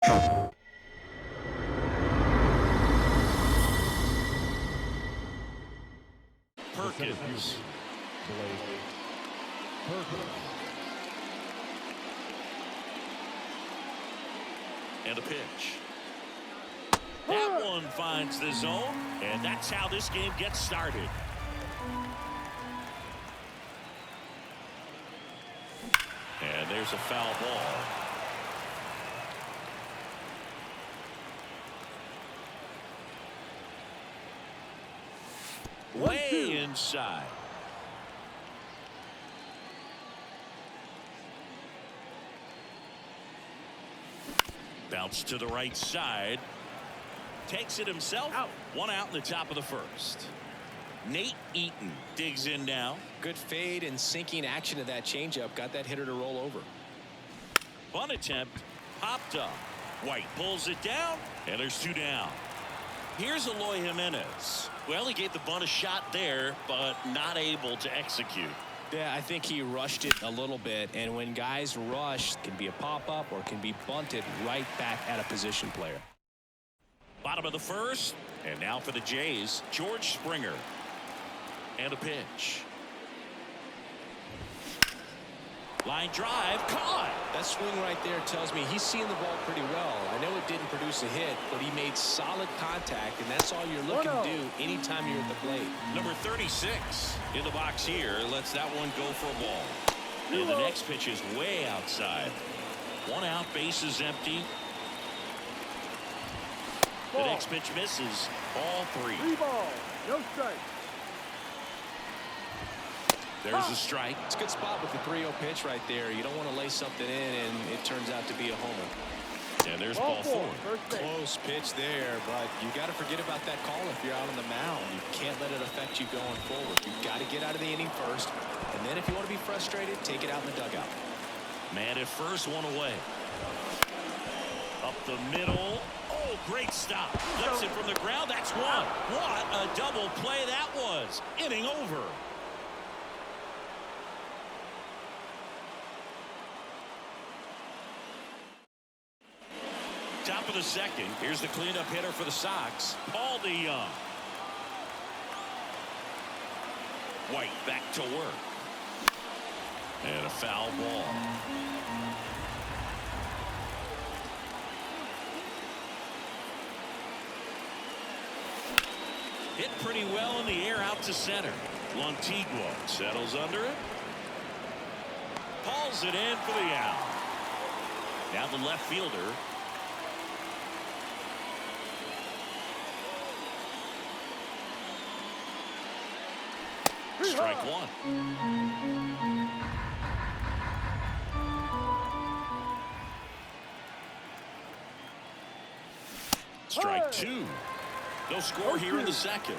Perkins. And a pitch. That one finds the zone, and that's how this game gets started. And there's a foul ball. Way inside. Bounce to the right side. Takes it himself. Out. One out in the top of the first. Nate Eaton digs in now. Good fade and sinking action of that changeup. Got that hitter to roll over. Bunt attempt. Popped up. White pulls it down. And there's two down. Here's Eloy Jimenez. Well, he gave the bunt a shot there, but not able to execute. Yeah, I think he rushed it a little bit. And when guys rush, it can be a pop-up or can be bunted right back at a position player. Bottom of the first. And now for the Jays, George Springer. And a pitch. Line drive, caught. That swing right there tells me he's seeing the ball pretty well. I know it didn't produce a hit, but he made solid contact, and that's all you're looking to do anytime you're at the plate. Number 36 in the box here lets that one go for a ball. And the next pitch is way outside. One out, base is empty. The next pitch misses. Ball three. 3 balls, no strike. There's a strike. It's a good spot with the 3-0 pitch right there. You don't want to lay something in and it turns out to be a homer. And there's ball four. Close pitch there, but you got to forget about that call if you're out on the mound. You can't let it affect you going forward. You've got to get out of the inning first, and then if you want to be frustrated, take it out in the dugout. Man at first, one away. Up the middle. Oh, great stop. Flips it from the ground. That's one. What a double play that was. Inning over. Top of the second. Here's the cleanup hitter for the Sox, Paul DeJong. White back to work. And a foul ball. Hit pretty well in the air out to center. Lantigua settles under it. Hauls it in for the out. Now the left fielder. Strike one. Strike two. No score here in the second.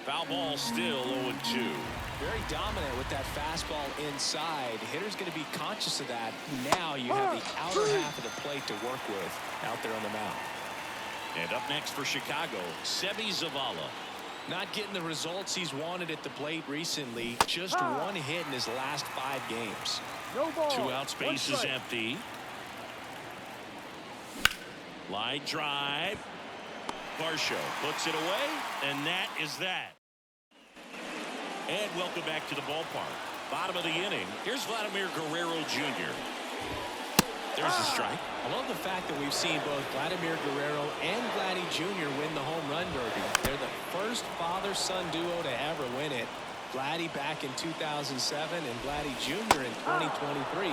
Foul ball still 0-2. Very dominant with that fastball inside. Hitter's going to be conscious of that. Now you have the outer half of the plate to work with out there on the mound. And up next for Chicago, Seby Zavala. Not getting the results he's wanted at the plate recently. Just one hit in his last 5 games. No ball. 2 outs, base is empty. Line drive. Varsho puts it away, and that is that. And welcome back to the ballpark. Bottom of the inning. Here's Vladimir Guerrero Jr. There's a strike. I love the fact that we've seen both Vladimir Guerrero and Vladdy Jr. win the home run derby. They're the first father-son duo to ever win it. Vladdy back in 2007 and Vladdy Jr. in 2023.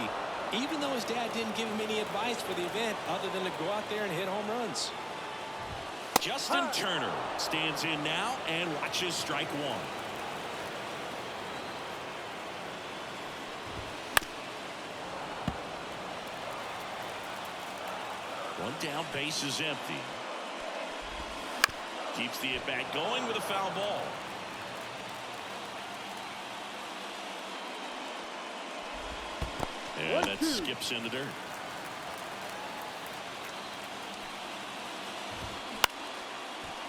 Even though his dad didn't give him any advice for the event other than to go out there and hit home runs. Justin Turner stands in now and watches strike one. One down, base is empty. Keeps the at-bat going with a foul ball. And that skips in the dirt.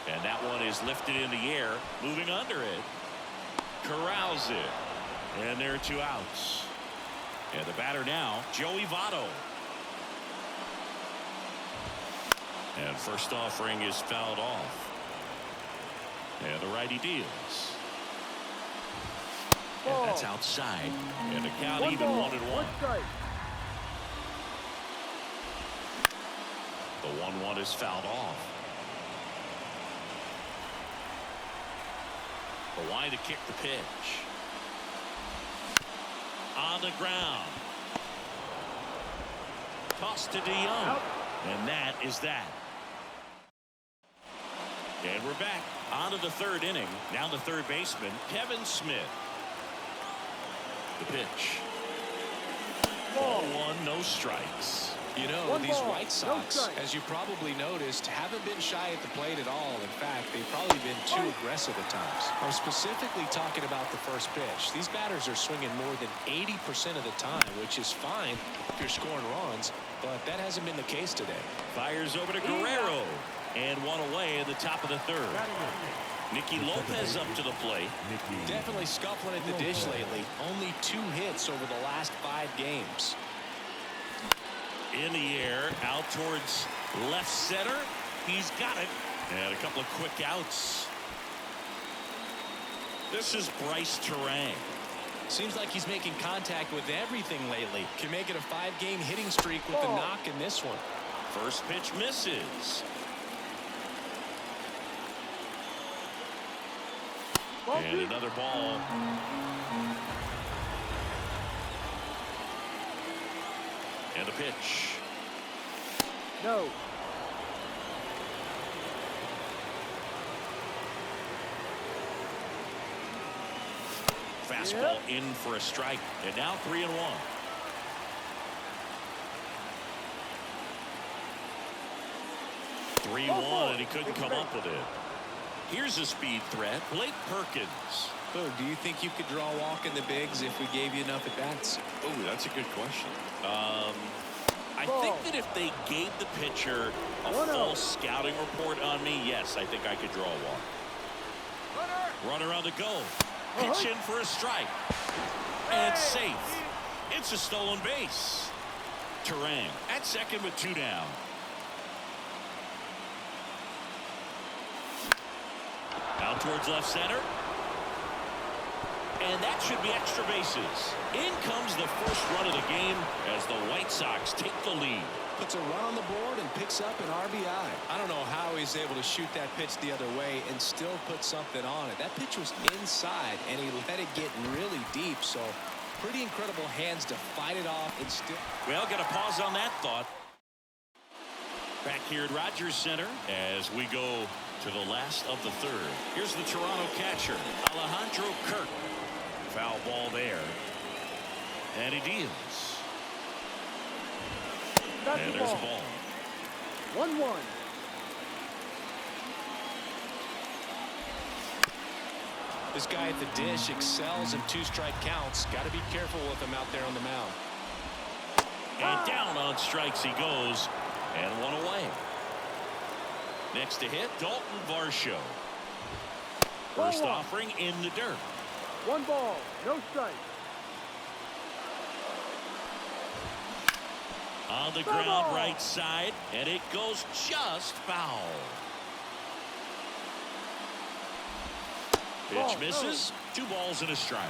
And that one is lifted in the air, moving under it. Corrals it. And there are 2 outs. And the batter now, Joey Votto. And first offering is fouled off. And the righty deals. And that's outside. And the count even 1-1. The 1-1 is fouled off. The wide to kick the pitch. On the ground. Tossed to DeYoung. And that is that. And we're back on to the 3rd inning. Now the 3rd baseman, Kevin Smith. The pitch. Ball 1, no strikes. You know, these White Sox, as you probably noticed, haven't been shy at the plate at all. In fact, they've probably been too aggressive at times. I'm specifically talking about the first pitch. These batters are swinging more than 80% of the time, which is fine if you're scoring runs, but that hasn't been the case today. Fires over to Guerrero. And 1 away in the top of the 3rd. Nicky Lopez up to the plate. Definitely scuffling at the dish lately. Only 2 hits over the last 5 games. In the air, out towards left center. He's got it. And a couple of quick outs. This is Bryce Turang. Seems like he's making contact with everything lately. Can make it a 5-game hitting streak with the knock in this one. First pitch misses. And another ball. And the pitch. No. Fastball in for a strike. And now 3-1. And he couldn't come up with it. Here's a speed threat, Blake Perkins. Oh, do you think you could draw a walk in the bigs if we gave you enough at-bats? Oh, that's a good question. I think that if they gave the pitcher a full scouting report on me, yes, I think I could draw a walk. Runner on the go. Pitch in for a strike. And it's safe. It's a stolen base. Turang at second with 2 down. Out towards left center. And that should be extra bases. In comes the first run of the game as the White Sox take the lead. Puts a run on the board and picks up an RBI. I don't know how he's able to shoot that pitch the other way and still put something on it. That pitch was inside, and he let it get really deep. So pretty incredible hands to fight it off and still. Well, got to pause on that thought. Back here at Rogers Center as we go to the last of the 3rd. Here's the Toronto catcher, Alejandro Kirk. Foul ball there. And he deals. And there's a ball. 1-1. This guy at the dish excels in 2-strike counts. Got to be careful with him out there on the mound. And down on strikes he goes. And 1 away. Next to hit, Dalton Varsho. First offering in the dirt. 1 ball, no strike. On the ground, right side, and it goes just foul. Pitch misses. 2 balls and a strike.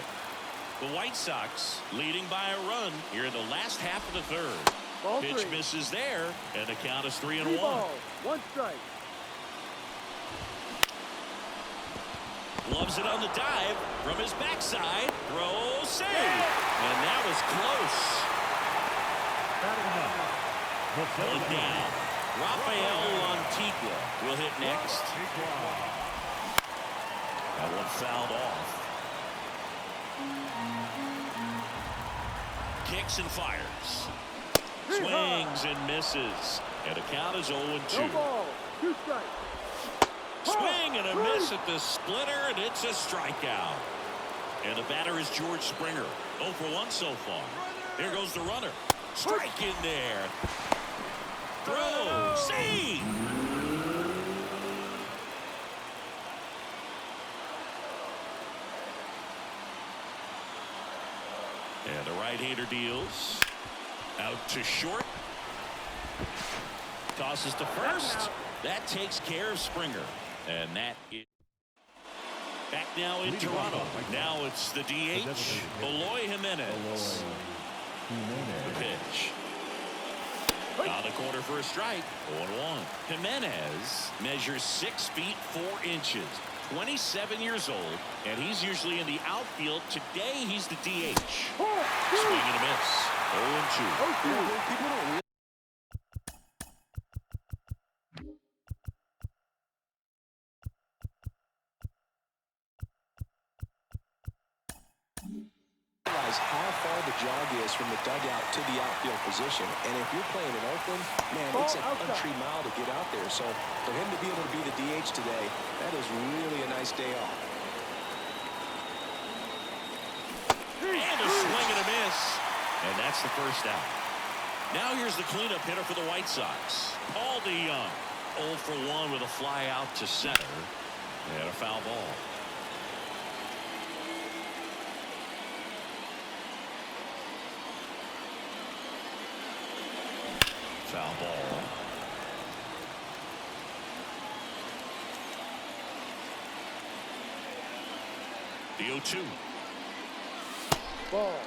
The White Sox leading by a run here in the last half of the 3rd. Ball Pitch 3. misses there, and the count is 3-1. 3 balls, 1 strike. Loves it on the dive from his backside. Throw, save. And that was close. Pulling down. Rafael Antigua will hit next. That one fouled off. Kicks and fires. Swings and misses. And the count is 0-2. No ball, 2 strikes. Swing and a miss at the splitter, and it's a strikeout. And the batter is George Springer. 0 for 1 so far. Here goes the runner. Strike in there. Throw. Save. And the right-hander deals. Out to short. Tosses to first. That takes care of Springer. And that is back now in Toronto. Now it's the DH, Eloy Jimenez. The pitch. On the corner for a strike. 0-1. Jimenez measures 6 feet 4 inches. 27 years old, and he's usually in the outfield. Today, he's the DH. Swing and a miss. 0-2. Realize how far the jog is from the dugout to the outfield position, and if you're playing in Oakland, man, it's a country mile to get out there. So for him to be able to be the DH today, that is really a nice day off. And a swing and a miss, and that's the first out. Now here's the cleanup hitter for the White Sox, Paul DeJong. 0 for 1 with a fly out to center and a foul ball. Foul ball. The 0-2. Ball.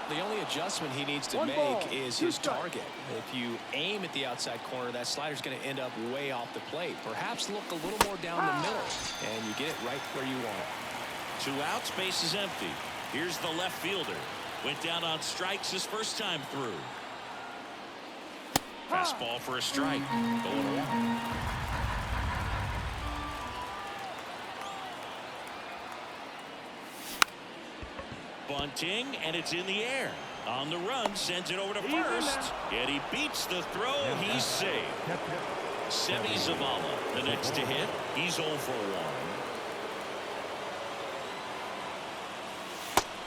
The only adjustment he needs to One make ball, is 2 his strikes. target. If you aim at the outside corner, that slider's going to end up way off the plate. Perhaps look a little more down the middle, and you get it right where you want it. 2 outs, base is empty. Here's the left fielder. Went down on strikes his first time through. Fastball for a strike. 0-1. Bunting, and it's in the air. On the run, sends it over to first. And he beats the throw. He's safe. Seby Zavala, the next to hit. He's 0 for 1.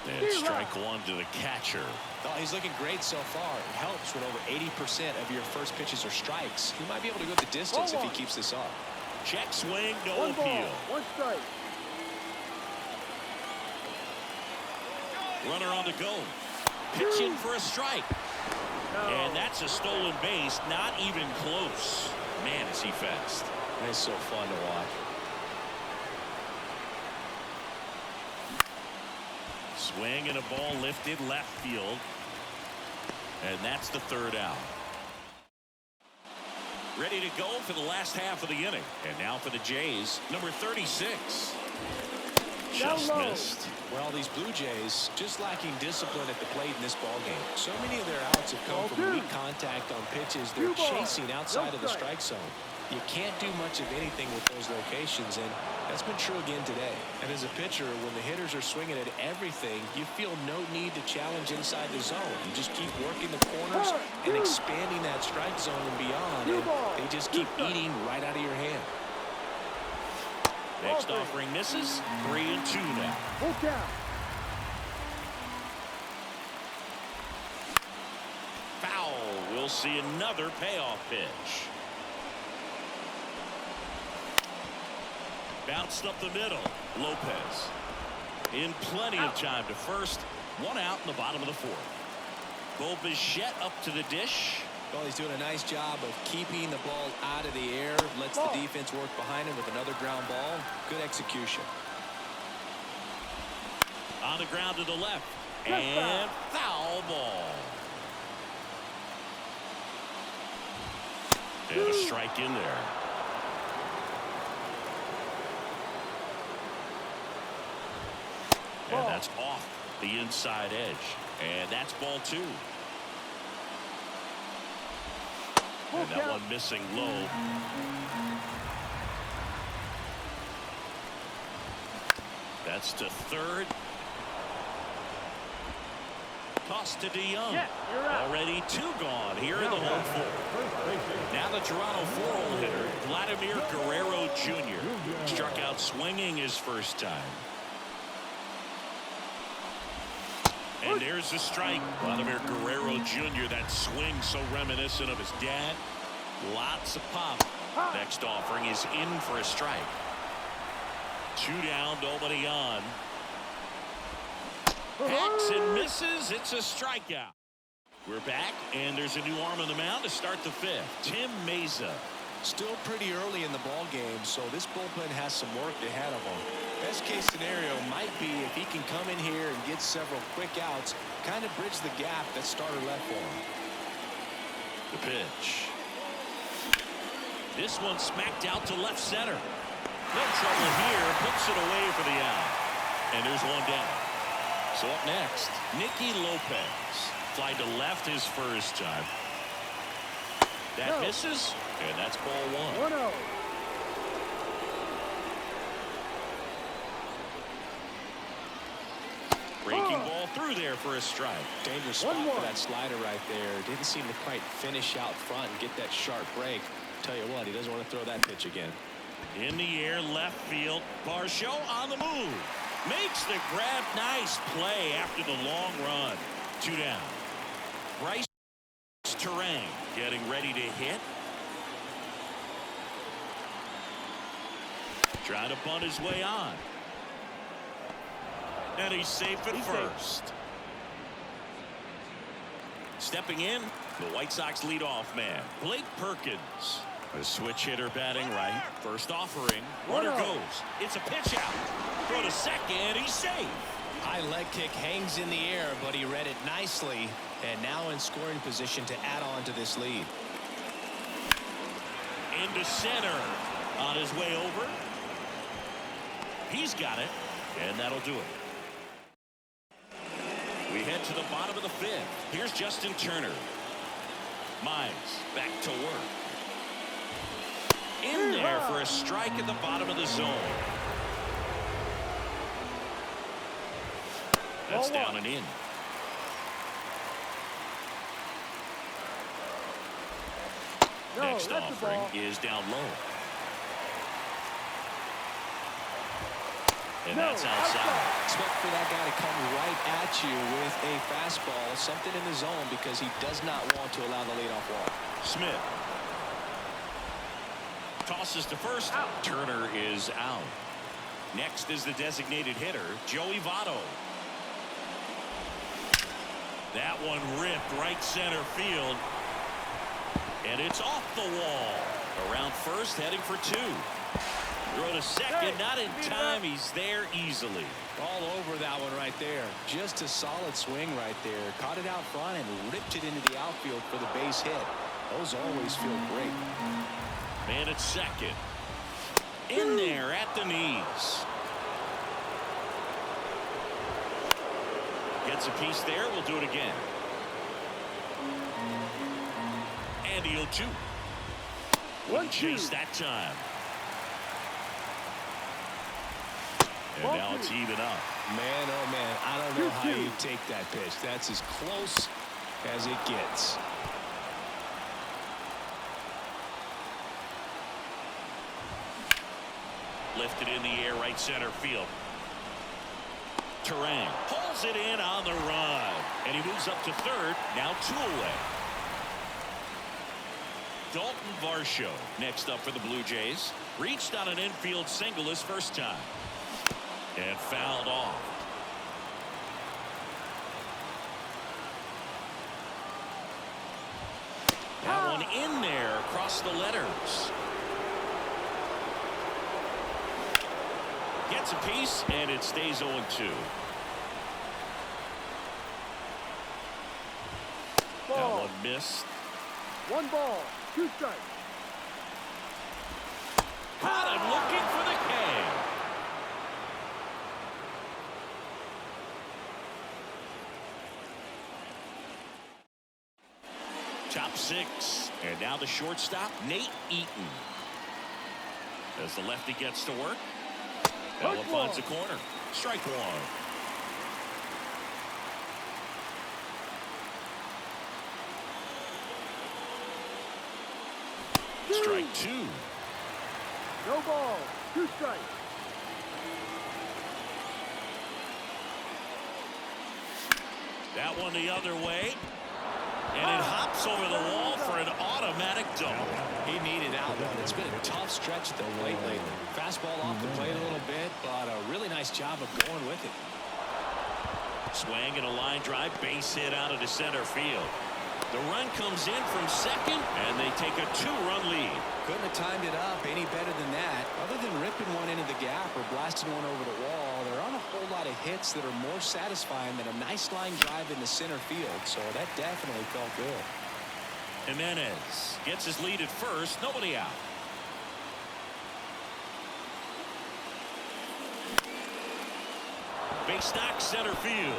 And strike 1 to the catcher. Oh, he's looking great so far. It helps when over 80% of your first pitches are strikes. He might be able to go the distance if he keeps this up. Check swing, no 1 appeal. ball, 1 strike. Runner on the go. Pitching for a strike. And that's a stolen base. Not even close. Man, is he fast. It's so fun to watch. Swing and a ball lifted left field. And that's the 3rd out. Ready to go for the last half of the inning. And now for the Jays, number 36. Just missed. Well, these Blue Jays just lacking discipline at the plate in this ballgame. So many of their outs have come from weak contact on pitches they're chasing outside of the strike zone. You can't do much of anything with those locations, and that's been true again today. And as a pitcher, when the hitters are swinging at everything, you feel no need to challenge inside the zone. You just keep working the corners and expanding that strike zone and beyond, and they just keep eating right out of your hand. Next offering misses. 3-2 now. Full count. Foul. We'll see another payoff pitch. Bounced up the middle. Lopez in plenty of time to first. 1 out in the bottom of the 4th. Bo Bichette up to the dish. Well, he's doing a nice job of keeping the ball out of the air. Lets the defense work behind him with another ground ball. Good execution. On the ground to the left. And foul ball. And a strike in there. And that's off the inside edge. And that's ball 2. And that one missing low. That's to 3rd. Toss to DeJong. Already 2 gone here in the home 4th. Now the Toronto 4-hole hitter, Vladimir Guerrero Jr. Struck out swinging his first time. And there's the strike. Vladimir Guerrero Jr. That swing so reminiscent of his dad. Lots of pop. Next offering is in for a strike. 2 down, nobody on. Hacks and misses. It's a strikeout. We're back, and there's a new arm on the mound to start the fifth. Tim Mayza. Still pretty early in the ball game, so this bullpen has some work ahead of him. Best case scenario might be if he can come in here and get several quick outs, kind of bridge the gap that starter left for him. The pitch. This one smacked out to left center. No trouble here. Puts it away for the out. And there's one down. So up next, Nicky Lopez. Fly to left his first time. That misses, and that's ball 1. 1-0. Breaking ball through there for a strike. Dangerous spot for that slider right there. Didn't seem to quite finish out front and get that sharp break. Tell you what, he doesn't want to throw that pitch again. In the air, left field. Varsho on the move. Makes the grab. Nice play after the long run. 2 down. Bryce Terang getting ready to hit. Trying to bunt his way on. And he's safe at first. Stepping in, the White Sox leadoff man, Blake Perkins. A switch hitter batting right. First offering. Runner goes. It's a pitch out. Throw to second. He's safe. High leg kick hangs in the air, but he read it nicely. And now in scoring position to add on to this lead. Into center. On his way over. He's got it. And that'll do it. We head to the bottom of the fifth. Here's Justin Turner. Mize back to work. In there for a strike at the bottom of the zone. That's down and in. Next offering is down low. And that's outside. Expect for that guy to come right at you with a fastball, something in the zone, because he does not want to allow the leadoff walk. Smith tosses to first. Out. Turner is out. Next is the designated hitter, Joey Votto. That one ripped right center field. And it's off the wall. Around first, heading for 2. Throw to second, not in time. He's there easily. All over that one right there. Just a solid swing right there. Caught it out front and ripped it into the outfield for the base hit. Those always feel great. Man at second. In there at the knees. Gets a piece there. We'll do it again. And the 0-2. One chase that time. And now it's even up. Man, oh man, I don't know how you take that pitch. That's as close as it gets. Lifted in the air, right center field. Terang pulls it in on the run. And he moves up to third. Now 2 away. Dalton Varsho next up for the Blue Jays. Reached on an infield single his first time. And fouled off. That one in there across the letters. Gets a piece, and it stays 0-2. That one missed. 1 ball, 2 strikes. Caught him looking for the K. Top 6. And now the shortstop, Nate Eaton. As the lefty gets to work. That one finds the corner. Strike 1. Strike 2. No ball, 2 strikes. That one the other way. And it hops over the wall for an automatic double. He needed that one. It's been a tough stretch at the plate lately. Fastball off the plate a little bit, but a really nice job of going with it. Swing and a line drive, base hit out into center field. The run comes in from second, and they take a 2-run lead. Couldn't have timed it up any better than that. Other than ripping one into the gap or blasting one over the wall, there aren't a whole lot of hits that are more satisfying than a nice line drive into center field. So that definitely felt good. Jimenez gets his lead at first, nobody out. Base knock center field.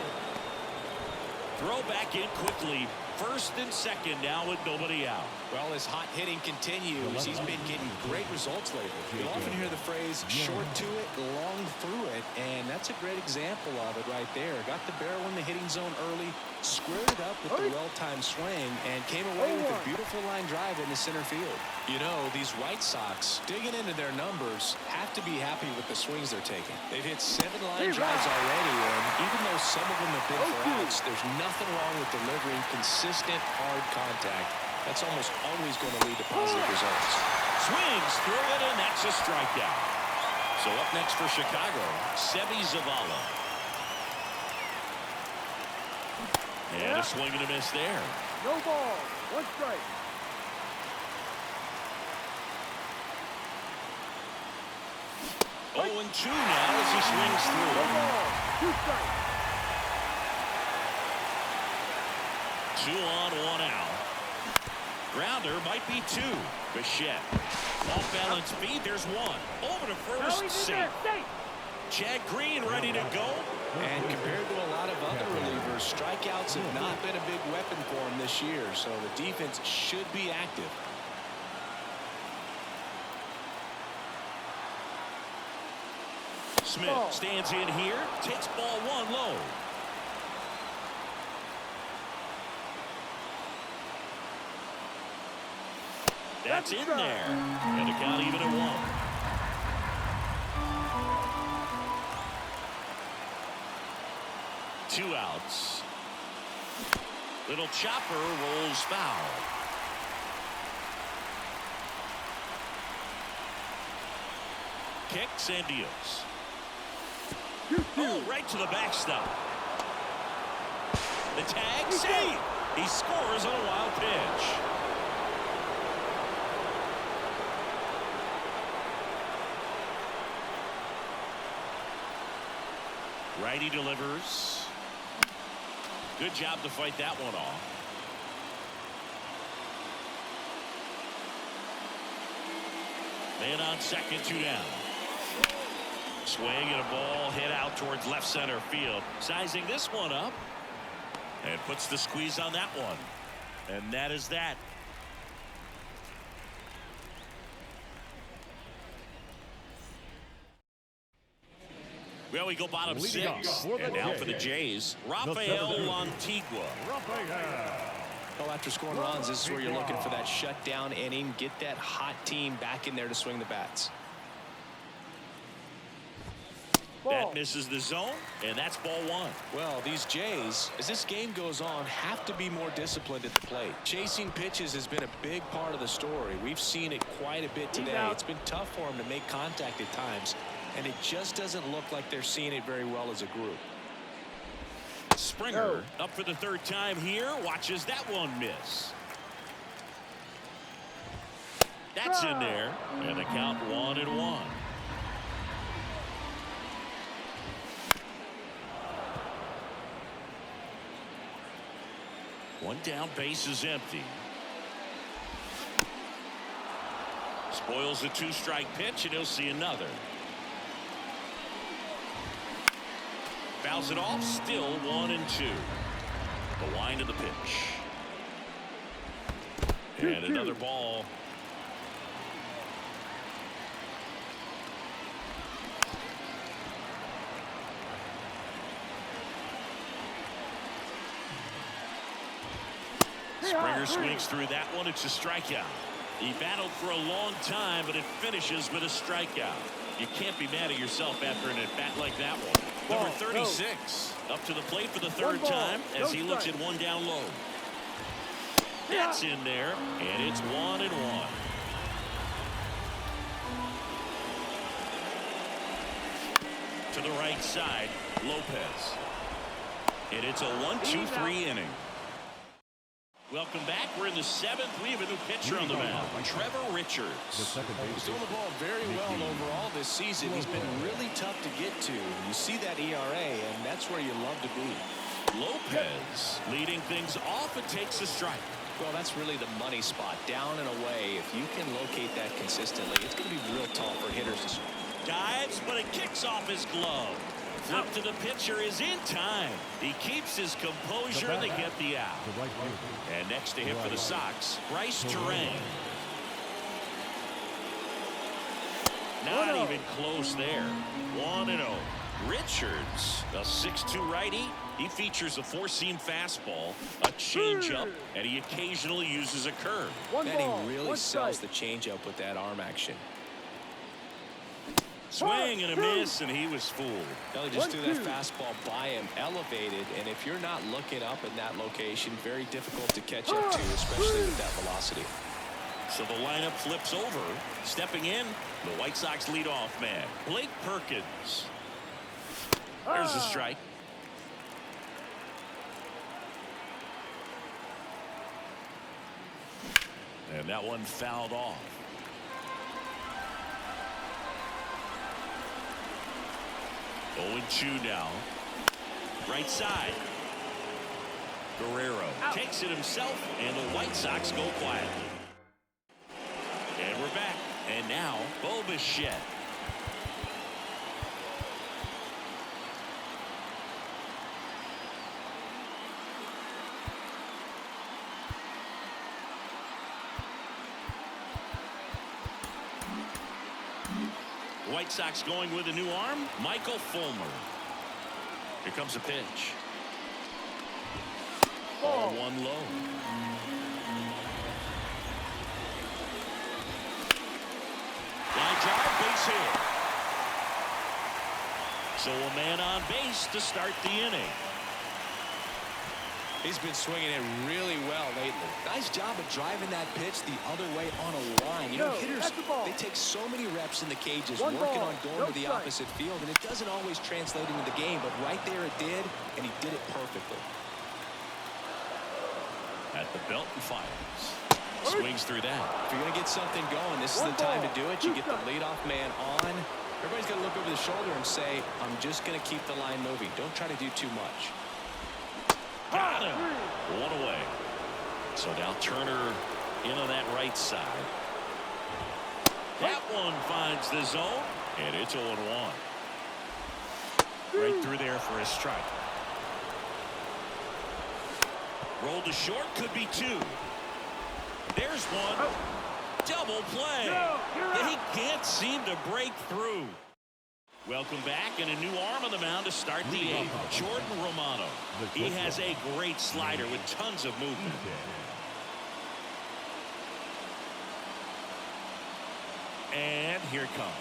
Throw back in quickly. First and second now with nobody out. Well, his hot hitting continues. He's been getting great results lately. You'll often hear the phrase short to it, long through it, and that's a great example of it right there. Got the barrel in the hitting zone early, squared it up with the well-timed swing, and came away with a beautiful line drive into center field. You know, these White Sox, digging into their numbers, have to be happy with the swings they're taking. They've hit 7 line drives already, and even though some of them have been for outs, there's nothing wrong with delivering consistent, hard contact. That's almost always going to lead to positive results. Swings through it, and that's a strikeout. So up next for Chicago, Seby Zavala. And a swing and a miss there. No ball. 1 strike. Oh, and 2 now as he swings No through. ball. 2 strikes. 2 on, 1 out. Grounder might be 2. Bichette. Off balance beat. There's 1. Over to first. Safe. Chad Green ready to go. And compared to a lot of other relievers, strikeouts have not been a big weapon for him this year, so the defense should be active. Smith stands in here, takes ball 1 low. That's in there. And the count even at 1. Two outs. Little chopper rolls foul. Kicks and deals. Oh, right to the backstop. The tag save. He scores on a wild pitch. Righty delivers. Good job to fight that one off. Man on second, 2 down. Swing and a ball hit out towards left center field. Sizing this one up. And puts the squeeze on that one. And that is that. Well, we go bottom 6. And now for the Jays, Rafael Antigua. Well, after scoring runs, this is where you're looking for that shutdown inning. Get that hot team back in there to swing the bats. That misses the zone, and that's ball 1. Well, these Jays, as this game goes on, have to be more disciplined at the plate. Chasing pitches has been a big part of the story. We've seen it quite a bit today. It's been tough for them to make contact at times, and it just doesn't look like they're seeing it very well as a group. Springer up for the 3rd time here. Watches that one miss. That's in there, and the count 1-1. One down, base is empty. Spoils a 2-strike pitch, and he'll see another. Fouls it off, still 1-2. The wind of the pitch. And another ball. Springer swings through that one. It's a strikeout. He battled for a long time, but it finishes with a strikeout. You can't be mad at yourself after an at-bat like that one. Number 36 up to the plate for the 3rd time as he looks at 1 down low. That's in there, and it's 1-1. To the right side, Lopez. And it's a 1-2-3 inning. Welcome back. We're in the 7th. We have a new pitcher on the mound, Trevor Richards. He's doing the ball very well overall this season. He's been really tough to get to. You see that ERA, and that's where you love to be. Lopez leading things off. It takes a strike. Well, that's really the money spot, down and away. If you can locate that consistently, it's going to be real tough for hitters to score. Dives, but it kicks off his glove. Flip to the pitcher is in time. He keeps his composure and they get the out. And next to him for the Sox, Bryce Terang. Not even close there. 1-0. Richards, a 6'2 righty. He features a four-seam fastball, a changeup, and he occasionally uses a curve. And he really sells the changeup with that arm action. Swing and a miss, and he was fooled. He just threw that fastball by him, elevated, and if you're not looking up in that location, very difficult to catch up to, especially with that velocity. So the lineup flips over. Stepping in, the White Sox leadoff man, Blake Perkins. There's a strike. And that one fouled off. 0-2 now. Right side. Guerrero takes it himself, and the White Sox go quietly. And we're back. And now, Bo Bichette. White Sox going with a new arm, Michael Fulmer. Here comes a pitch. Ball one low. Line drive, base hit. So a man on base to start the inning. He's been swinging it really well lately. Nice job of driving that pitch the other way on a line. You know, hitters, they take so many reps in the cages, working on going to the opposite field, and it doesn't always translate into the game, but right there it did, and he did it perfectly. At the belt and fires. Swings through that. If you're going to get something going, this is the time to do it. You get the leadoff man on. Everybody's got to look over the shoulder and say, I'm just going to keep the line moving. Don't try to do too much. Got him. One away. So now Turner in on that right side. That one finds the zone, and it's 0-1. Right through there for a strike. Rolled to short, could be two. There's one. Double play. He can't seem to break through. Welcome back, and a new arm on the mound to start the 8th. Jordan Romano. He has a great slider with tons of movement. And here it comes.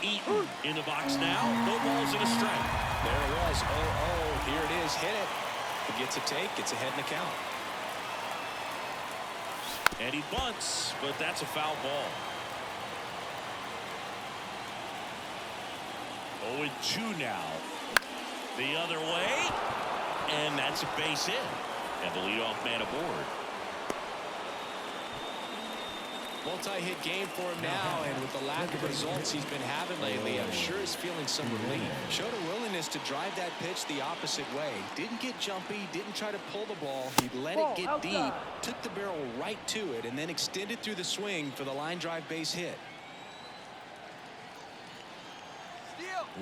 Eaton in the box now. No balls and a strike. There it was. 0-0. Here it is. Hit it. He gets a take. Gets ahead in the count. And he bunts, but that's a foul ball. 0-2 now. The other way. And that's a base hit. And the leadoff man aboard. Multi-hit game for him now, and with the lack of results he's been having lately, I'm sure he's feeling some relief. Showed a willingness to drive that pitch the opposite way. Didn't get jumpy, didn't try to pull the ball. He let it get deep, took the barrel right to it, and then extended through the swing for the line drive base hit.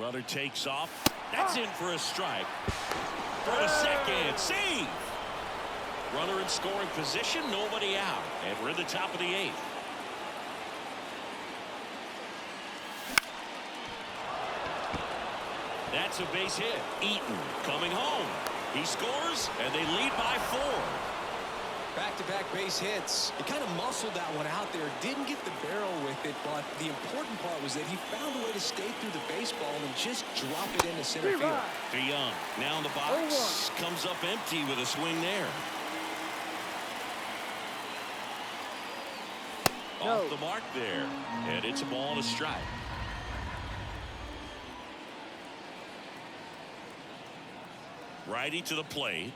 Runner takes off. That's in for a strike. For the second. Save! Runner in scoring position, nobody out. And we're in the top of the 8th. That's a base hit. Eaton coming home. He scores, and they lead by 4. Back-to-back base hits. He kind of muscled that one out there. Didn't get the barrel with it, but the important part was that he found a way to stay through the baseball and just drop it into center field. DeYoung now in the box. Comes up empty with a swing there. Off the mark there. And it's a ball and a strike. Righty to the plate.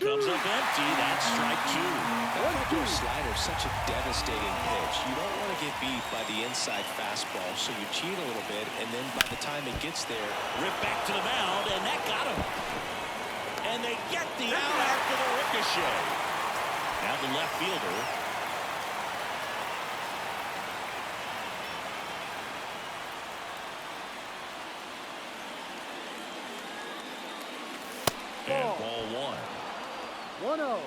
Comes up empty. That's strike two. That regular slider is such a devastating pitch. You don't want to get beat by the inside fastball, so you cheat a little bit, and then by the time it gets there, Rip back to the mound, and that got him. And they get the out after the ricochet. Now the left fielder. And ball one. 1-0.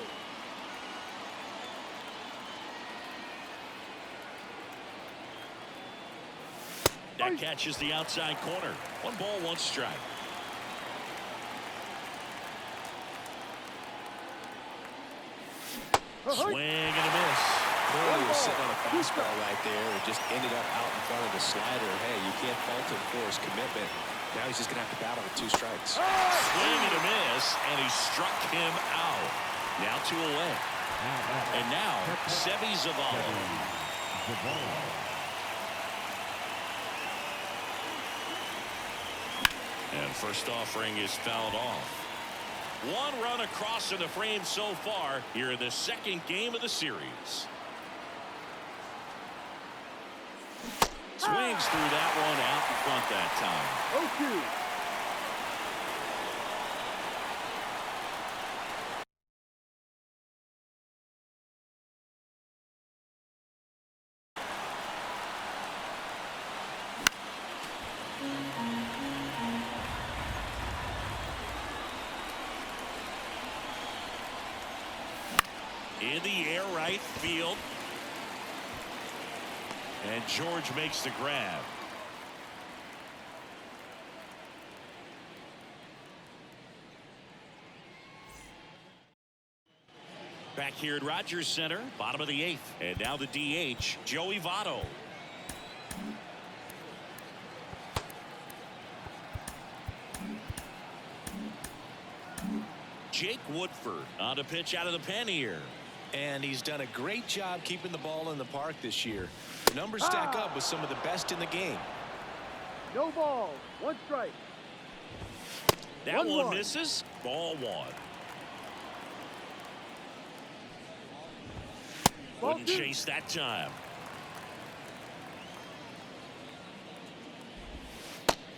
That catches the outside corner. 1 ball, 1 strike. Swing and a miss. Clearly was sitting on a fastball right there. It just ended up out in front of the slider. Hey, you can't fault him for his commitment. Now he's just going to have to battle with 2 strikes. Swing and a miss, and he struck him out. Now 2 away. And now, Seby Zavala. And first offering is fouled off. 1 run across in the frame so far here in the second game of the series. Swings through that one out in front that time. 0-2. In the air right field. And George makes the grab. Back here at Rogers Center, bottom of the 8th. And now the DH, Joey Votto. Jake Woodford on a pitch out of the pen here. And he's done a great job keeping the ball in the park this year. The numbers stack up with some of the best in the game. No ball. 1 strike. That one misses. Ball 1. Wouldn't chase that time.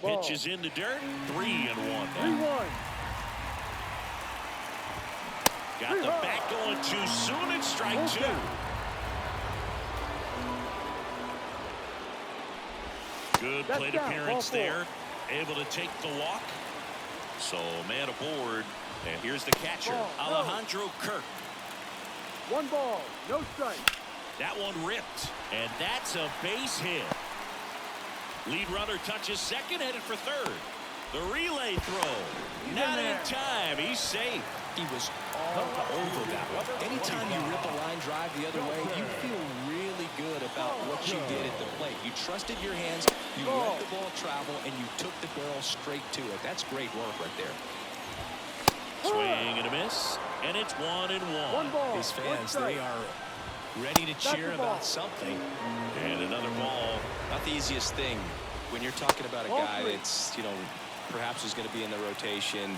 Pitch is in the dirt. 3-1 now. 3-1. Got the bat going too soon. It's strike 2. Good plate appearance there. Able to take the walk. So man aboard. And here's the catcher, Alejandro Kirk. 1 ball. No strike. That one ripped. And that's a base hit. Lead runner touches second, headed for third. The relay throw. Not in time. He's safe. He was all over that one. Anytime you rip a line drive the other way, you feel really good about what you did at the plate. You trusted your hands, you let the ball travel, and you took the barrel straight to it. That's great work right there. Swing and a miss, and it's 1-1. 1 ball. These fans, they are ready to cheer about something. And another ball. Not the easiest thing when you're talking about a guy that's, perhaps is going to be in the rotation,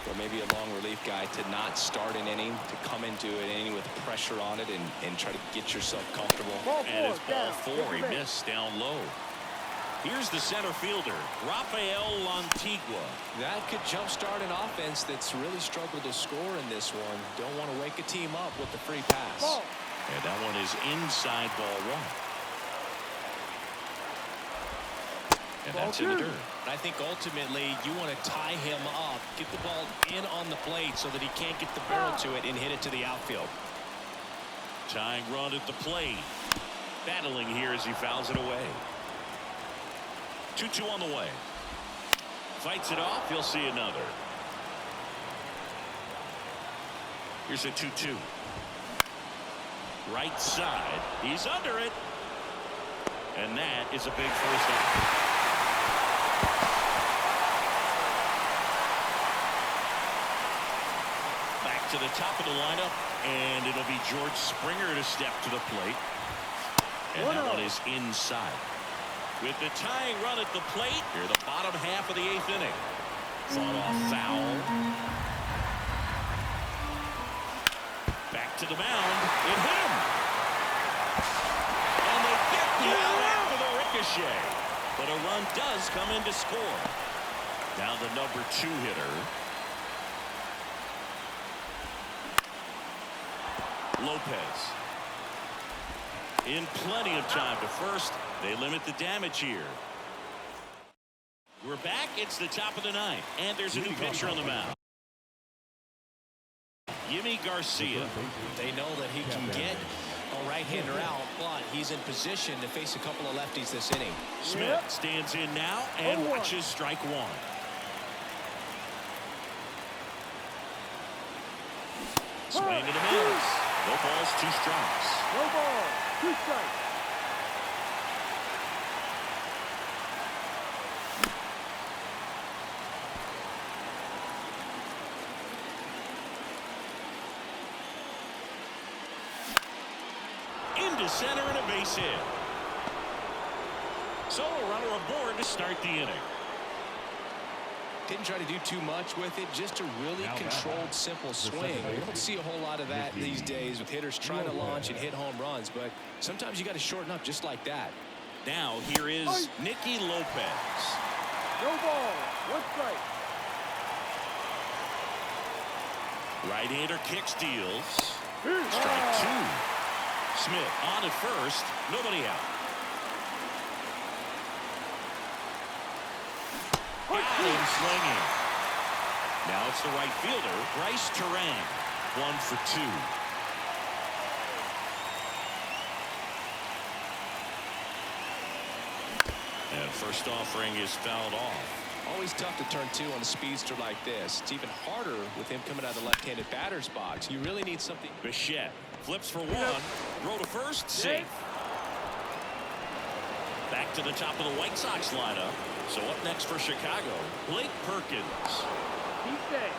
or maybe a long relief guy, to not start an inning, to come into an inning with pressure on it and try to get yourself comfortable. And it's ball 4. He missed down low. Here's the center fielder, Rafael Lantigua. That could jumpstart an offense that's really struggled to score in this one. Don't want to wake a team up with the free pass. And that one is inside ball 1. And that's in the dirt. I think ultimately you want to tie him up, get the ball in on the plate so that he can't get the barrel to it and hit it to the outfield. Tying run at the plate. Battling here as he fouls it away. 2-2 on the way. Fights it off. He'll see another. Here's a 2-2. Right side. He's under it. And that is a big first out. Back to the top of the lineup, and it'll be George Springer to step to the plate. And that one is inside. With the tying run at the plate, here the bottom half of the 8th inning. Fought off foul. Back to the mound. It hit him. And they get the out after the ricochet. But a run does come in to score. Now the number 2 hitter. Lopez. In plenty of time to first. They limit the damage here. We're back. It's the top of the 9th. And there's a new pitcher on the mound. Yimi Garcia. They know that he can get a right-hander out, but he's in position to face a couple of lefties this inning. Smith stands in now and watches strike 1. Swing and a miss. No balls, 2 strikes. No ball. 2 strikes. Into center and a base hit. So a runner aboard to start the inning. Didn't try to do too much with it, just a really controlled, simple swing. We don't see a whole lot of that these days with hitters trying to launch and hit home runs, but sometimes you got to shorten up just like that. Now here is Nicky Lopez. No ball. 1 strike. Right-hander kicks, deals. Strike 2. Smith on at first. Nobody out. Allen swinging. Now it's the right fielder, Bryce Terang. 1 for 2. And first offering is fouled off. Always tough to turn 2 on a speedster like this. It's even harder with him coming out of the left-handed batter's box. You really need something. Bichette flips for 1. Throw to first. Safe. Back to the top of the White Sox lineup. So up next for Chicago, Blake Perkins. He's safe.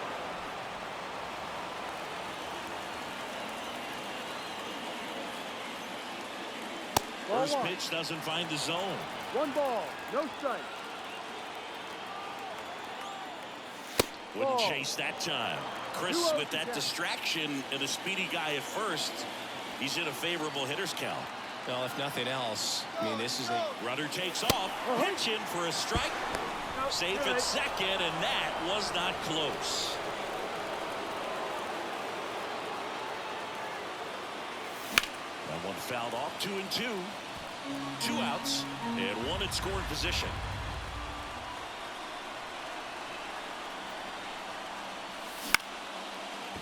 First pitch doesn't find the zone. 1 ball. No strike. Wouldn't chase that time. Chris with that distraction and a speedy guy at first. He's in a favorable hitter's count. Well, if nothing else, I mean, this is a runner takes off. Pitch in for a strike. Safe at second, and that was not close. That one fouled off. 2 and 2. 2 outs and 1 in scoring position.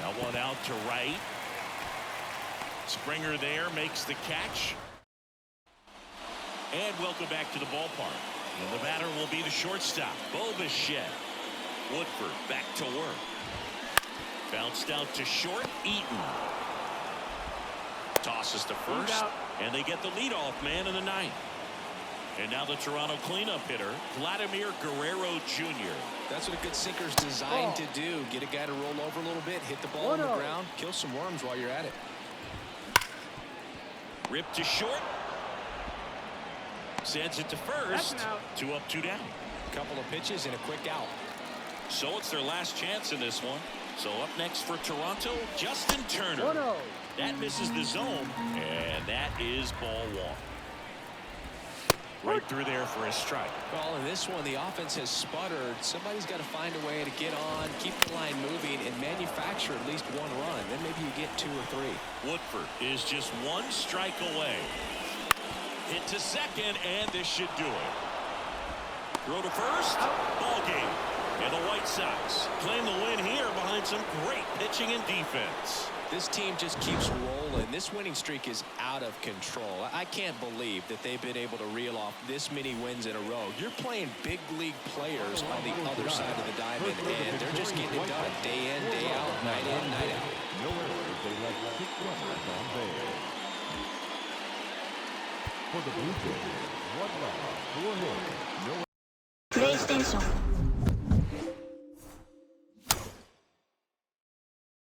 Now 1 out to right. Springer there makes the catch. And welcome back to the ballpark. And the batter will be the shortstop, Bo Bichette. Woodford back to work. Bounced out to short. Eaton tosses to first, and they get the leadoff man in the 9th. And now the Toronto cleanup hitter, Vladimir Guerrero Jr. That's what a good sinker's designed to do. Get a guy to roll over a little bit, hit the ball on the ground, kill some worms while you're at it. Rip to short. Sends it to first. 2 up, 2 down. Couple of pitches and a quick out. So it's their last chance in this one. So up next for Toronto, Justin Turner. 1-0. That misses the zone, and that is ball 1. Right through there for a strike. Well, in this one, the offense has sputtered. Somebody's got to find a way to get on, keep the line moving, and manufacture at least 1 run. Then maybe you get 2 or 3. Woodford is just 1 strike away. Hit to second, and this should do it. Throw to first. Ball game. And the White Sox claim the win here behind some great pitching and defense. This team just keeps rolling. This winning streak is out of control. I can't believe that they've been able to reel off this many wins in a row. You're playing big league players on the other side of the diamond, and they're just getting it done day in, day out, night in, night out. PlayStation